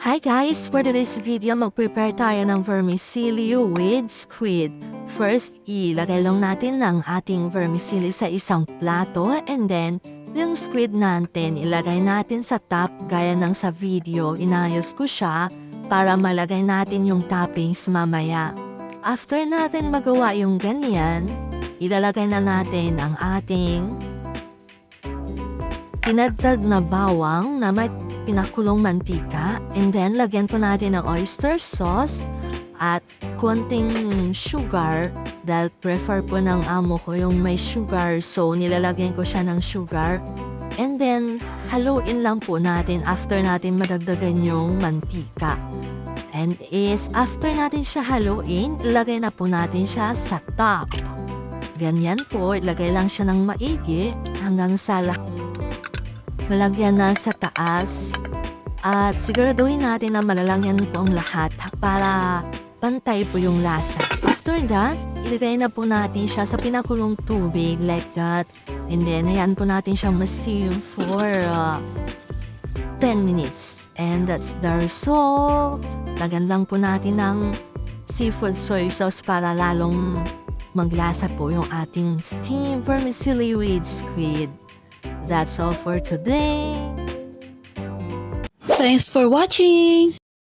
Hi guys! For today's video, mag-prepare tayo ng vermicelli with squid. First, ilagay lang natin ang ating vermicelli sa isang plato and then, yung squid natin, ilagay natin sa top gaya ng sa video. Inayos ko siya para malagay natin yung toppings mamaya. After natin magawa yung ganyan, ilalagay na natin ang ating tinadtad na bawang na may pinakulong mantika, and then lagyan po natin ng oyster sauce at konting sugar dahil prefer po ng amo ko yung may sugar, so nilalagyan ko siya ng sugar, and then haluin lang po natin after natin madagdagan yung mantika. And after natin siya haluin, ilagay na po natin siya sa top. Ganyan po, ilagay lang siya ng maigi hanggang sa malagyan na sa taas, at siguraduhin natin na malalagyan po ang lahat para pantay po yung lasa. After that, ilagay na po natin siya sa pinakulong tubig like that, and then ayan po natin siya ma-steam for 10 minutes. And that's the result. Lagyan lang po natin ng seafood soy sauce para lalong maglasa po yung ating steamed vermicelli with squid. That's all for today. Thanks for watching!